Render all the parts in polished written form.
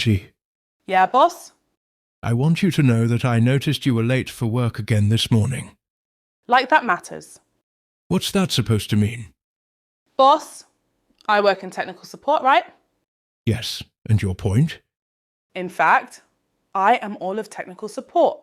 Angie. Yeah, boss? I want you to know that I noticed you were late for work again this morning. Like that matters. What's that supposed to mean? Boss, I work in technical support, right? Yes, and your point? In fact, I am all of technical support.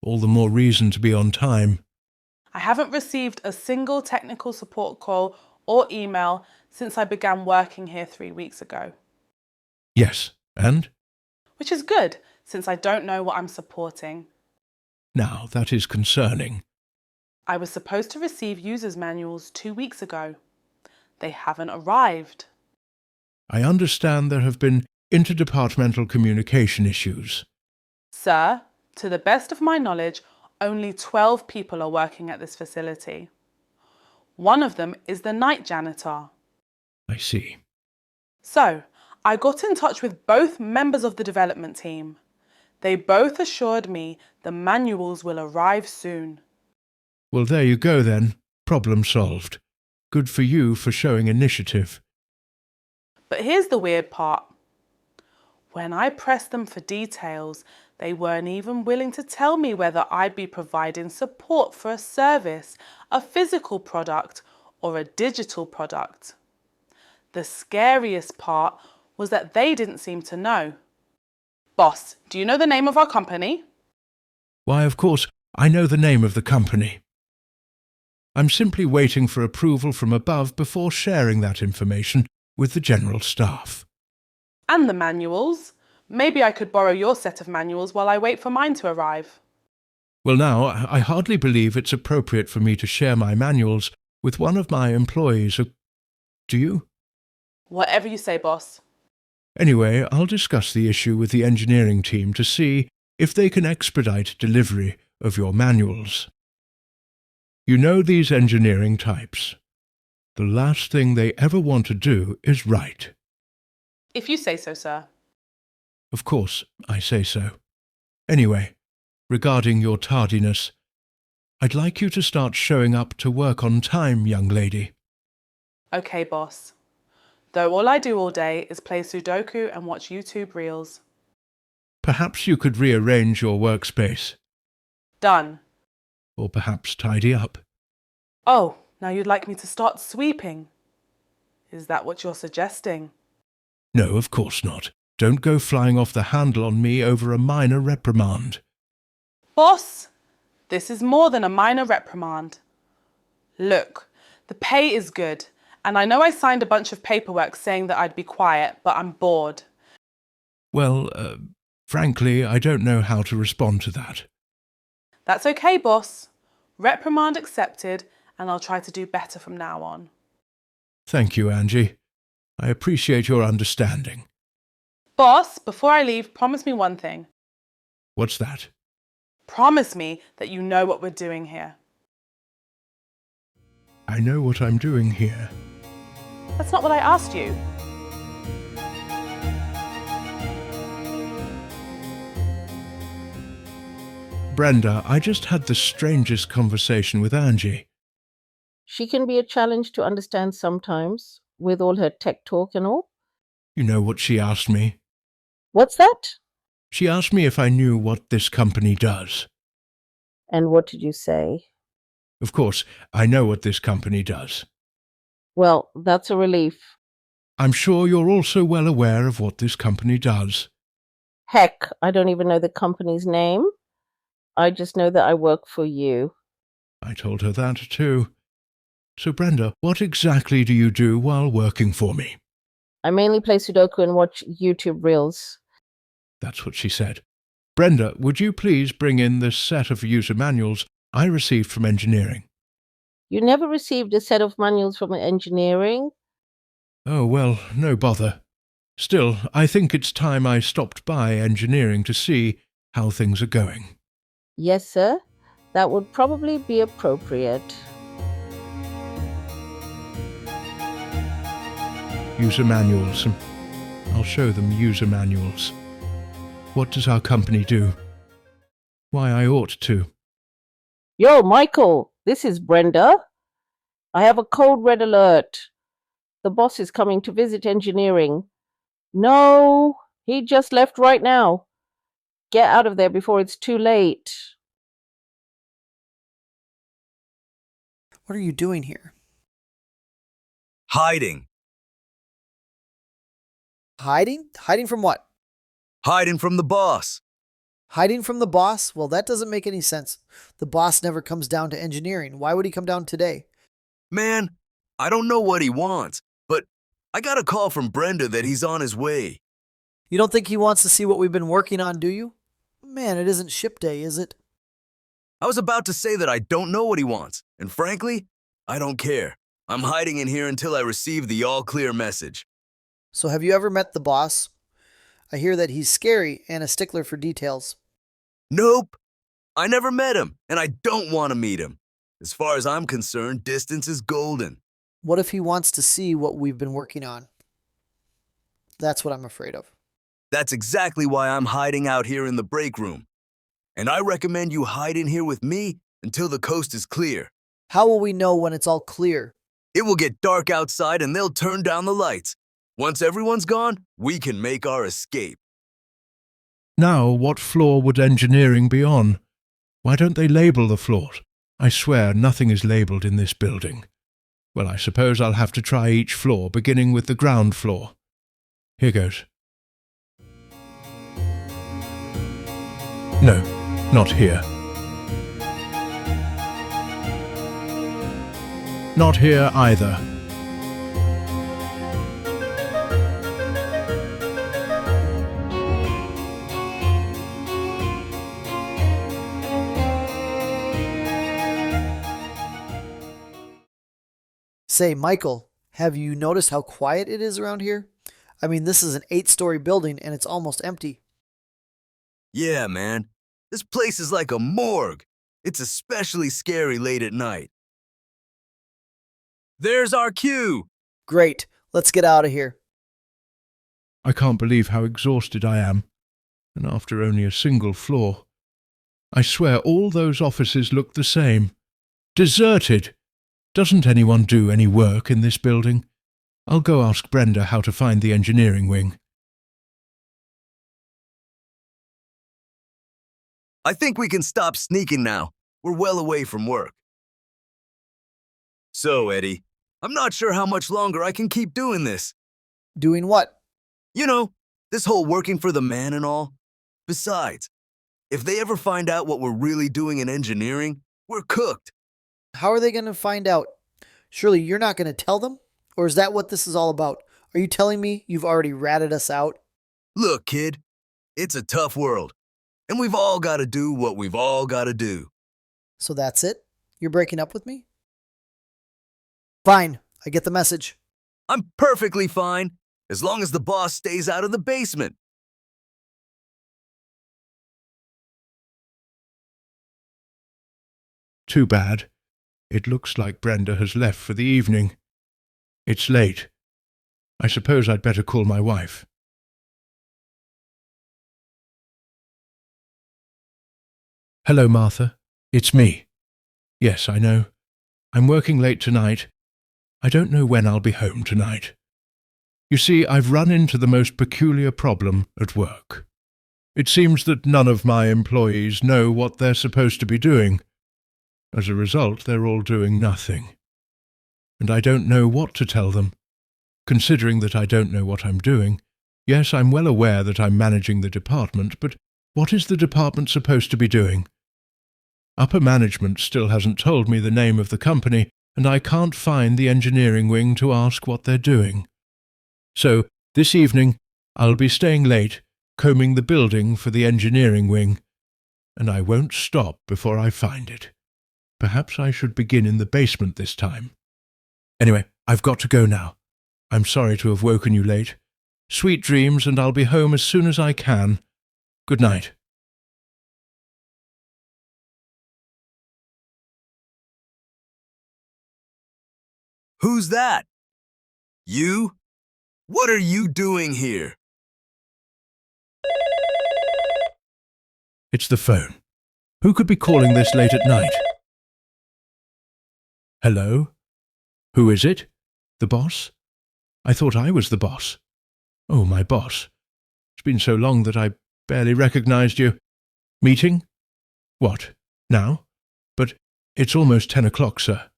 All the more reason to be on time. I haven't received a single technical support call or email since I began working here 3 weeks ago. Yes, and? Which is good, since I don't know what I'm supporting. Now, that is concerning. I was supposed to receive users' manuals 2 weeks ago. They haven't arrived. I understand there have been interdepartmental communication issues. Sir, to the best of my knowledge, only 12 people are working at this facility. One of them is the night janitor. I see. So, I got in touch with both members of the development team. They both assured me the manuals will arrive soon. Well, there you go then. Problem solved. Good for you for showing initiative. But here's the weird part. When I pressed them for details, they weren't even willing to tell me whether I'd be providing support for a service, a physical product, or a digital product. The scariest part was that they didn't seem to know. Boss, do you know the name of our company? Why, of course, I know the name of the company. I'm simply waiting for approval from above before sharing that information with the general staff. And the manuals. Maybe I could borrow your set of manuals while I wait for mine to arrive. Well, now, I hardly believe it's appropriate for me to share my manuals with one of my employees. Do you? Whatever you say, boss. Anyway, I'll discuss the issue with the engineering team to see if they can expedite delivery of your manuals. You know these engineering types. The last thing they ever want to do is write. If you say so, sir. Of course, I say so. Anyway, regarding your tardiness, I'd like you to start showing up to work on time, young lady. Okay, boss. Though all I do all day is play Sudoku and watch YouTube reels. Perhaps you could rearrange your workspace. Done. Or perhaps tidy up. Oh, now you'd like me to start sweeping. Is that what you're suggesting? No, of course not. Don't go flying off the handle on me over a minor reprimand. Boss, this is more than a minor reprimand. Look, the pay is good, and I know I signed a bunch of paperwork saying that I'd be quiet, but I'm bored. Well, frankly, I don't know how to respond to that. That's okay, boss. Reprimand accepted, and I'll try to do better from now on. Thank you, Angie. I appreciate your understanding. Boss, before I leave, promise me one thing. What's that? Promise me that you know what we're doing here. I know what I'm doing here. That's not what I asked you. Brenda, I just had the strangest conversation with Angie. She can be a challenge to understand sometimes, with all her tech talk and all. You know what she asked me? What's that? She asked me if I knew what this company does. And what did you say? Of course, I know what this company does. Well, that's a relief. I'm sure you're also well aware of what this company does. Heck, I don't even know the company's name. I just know that I work for you. I told her that too. So, Brenda, what exactly do you do while working for me? I mainly play Sudoku and watch YouTube reels. That's what she said. Brenda, would you please bring in the set of user manuals I received from engineering? You never received a set of manuals from engineering? Oh, well, no bother. Still, I think it's time I stopped by engineering to see how things are going. Yes, sir. That would probably be appropriate. User manuals. I'll show them user manuals. What does our company do? Why, I ought to. Yo, Michael, this is Brenda. I have a code red alert. The boss is coming to visit engineering. No, He just left right now. Get out of there before it's too late. What are you doing here? Hiding. Hiding? Hiding from what? Hiding from the boss. Hiding from the boss? Well, that doesn't make any sense. The boss never comes down to engineering. Why would he come down today? Man, I don't know what he wants, but I got a call from Brenda that he's on his way. You don't think he wants to see what we've been working on, do you? Man, it isn't ship day, is it? I was about to say that I don't know what he wants, and frankly, I don't care. I'm hiding in here until I receive the all-clear message. So have you ever met the boss? I hear that he's scary and a stickler for details. Nope. I never met him, and I don't want to meet him. As far as I'm concerned, distance is golden. What if he wants to see what we've been working on? That's what I'm afraid of. That's exactly why I'm hiding out here in the break room. And I recommend you hide in here with me until the coast is clear. How will we know when it's all clear? It will get dark outside and they'll turn down the lights. Once everyone's gone, we can make our escape. Now, what floor would engineering be on? Why don't they label the floors? I swear nothing is labelled in this building. Well, I suppose I'll have to try each floor, beginning with the ground floor. Here goes. No, not here. Not here either. Say, Michael, have you noticed how quiet it is around here? I mean, this is an 8-story building and it's almost empty. Yeah, man. This place is like a morgue. It's especially scary late at night. There's our cue. Great, let's get out of here. I can't believe how exhausted I am, and after only a single floor. I swear all those offices look the same. Deserted! Doesn't anyone do any work in this building? I'll go ask Brenda how to find the engineering wing. I think we can stop sneaking now. We're well away from work. So, Eddie, I'm not sure how much longer I can keep doing this. Doing what? You know, this whole working for the man and all. Besides, if they ever find out what we're really doing in engineering, we're cooked. How are they going to find out? Surely you're not going to tell them? Or is that what this is all about? Are you telling me you've already ratted us out? Look, kid, it's a tough world, and we've all got to do what we've all got to do. So that's it? You're breaking up with me? Fine, I get the message. I'm perfectly fine, as long as the boss stays out of the basement. Too bad. It looks like Brenda has left for the evening. It's late. I suppose I'd better call my wife. Hello, Martha. It's me. Yes, I know. I'm working late tonight. I don't know when I'll be home tonight. You see, I've run into the most peculiar problem at work. It seems that none of my employees know what they're supposed to be doing. As a result, they're all doing nothing. And I don't know what to tell them. Considering that I don't know what I'm doing, yes, I'm well aware that I'm managing the department, but what is the department supposed to be doing? Upper management still hasn't told me the name of the company, and I can't find the engineering wing to ask what they're doing. So, this evening, I'll be staying late, combing the building for the engineering wing, and I won't stop before I find it. Perhaps I should begin in the basement this time. Anyway, I've got to go now. I'm sorry to have woken you late. Sweet dreams, and I'll be home as soon as I can. Good night. Who's that? You? What are you doing here? It's the phone. Who could be calling this late at night? Hello? Who is it? The boss? I thought I was the boss. Oh, my boss. It's been so long that I barely recognized you. Meeting? What, now? But it's almost 10 o'clock, sir.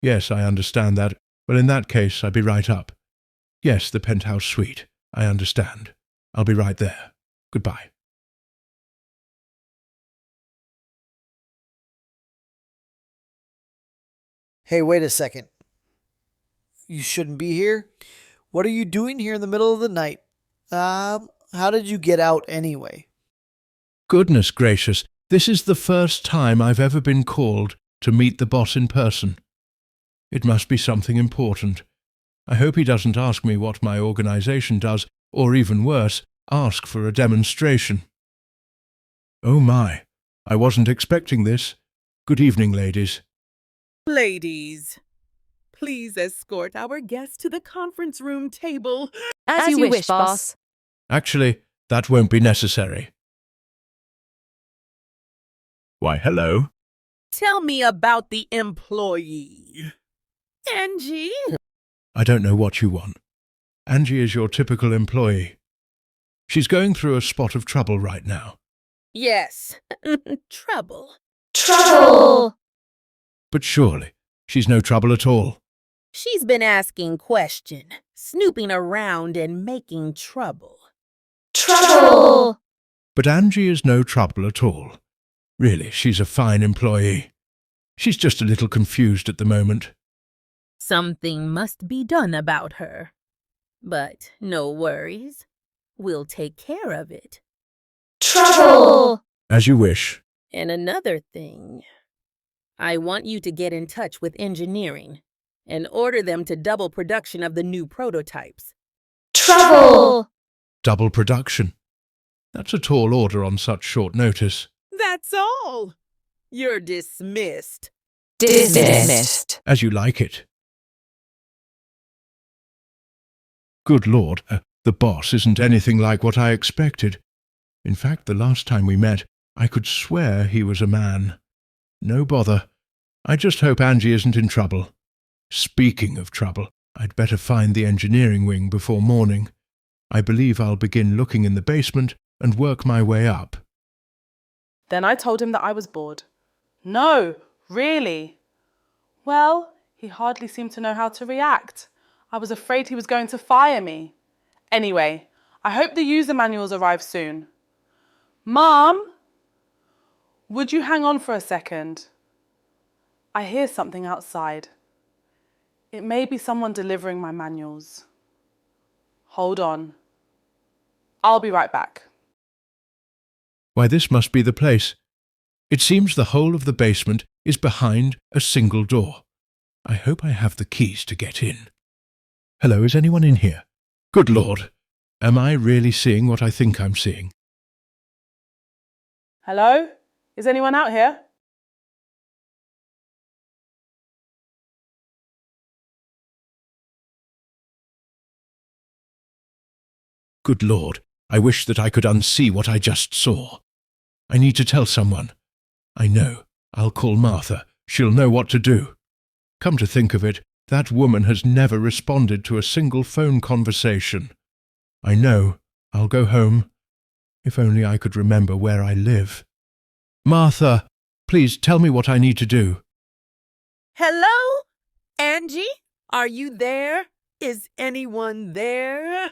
Yes, I understand that. Well, in that case, I'll be right up. Yes, the penthouse suite. I understand. I'll be right there. Goodbye. Hey, wait a second. You shouldn't be here. What are you doing here in the middle of the night? How did you get out anyway? Goodness gracious, this is the first time I've ever been called to meet the boss in person. It must be something important. I hope he doesn't ask me what my organization does, or even worse, ask for a demonstration. Oh my, I wasn't expecting this. Good evening, ladies. Ladies, please escort our guests to the conference room table. As you wish, boss. Actually, that won't be necessary. Why, hello. Tell me about the employee. Angie? I don't know what you want. Angie is your typical employee. She's going through a spot of trouble right now. Yes. Trouble. Trouble! But surely, she's no trouble at all. She's been asking questions, snooping around and making trouble. Trouble! But Angie is no trouble at all. Really, she's a fine employee. She's just a little confused at the moment. Something must be done about her. But no worries. We'll take care of it. Trouble! As you wish. And another thing. I want you to get in touch with engineering and order them to double production of the new prototypes. Trouble! Double production. That's a tall order on such short notice. That's all. You're dismissed. Dismissed. As you like it. Good Lord, the boss isn't anything like what I expected. In fact, the last time we met, I could swear he was a man. No bother. I just hope Angie isn't in trouble. Speaking of trouble, I'd better find the engineering wing before morning. I believe I'll begin looking in the basement and work my way up. Then I told him that I was bored. No, really. Well, he hardly seemed to know how to react. I was afraid he was going to fire me. Anyway, I hope the user manuals arrive soon. Mom, would you hang on for a second? I hear something outside. It may be someone delivering my manuals. Hold on. I'll be right back. Why, this must be the place. It seems the whole of the basement is behind a single door. I hope I have the keys to get in. Hello, is anyone in here? Good Lord, am I really seeing what I think I'm seeing? Hello? Is anyone out here? Good Lord, I wish that I could unsee what I just saw. I need to tell someone. I know. I'll call Martha. She'll know what to do. Come to think of it, that woman has never responded to a single phone conversation. I know. I'll go home. If only I could remember where I live. Martha, please tell me what I need to do. Hello? Angie? Are you there? Is anyone there?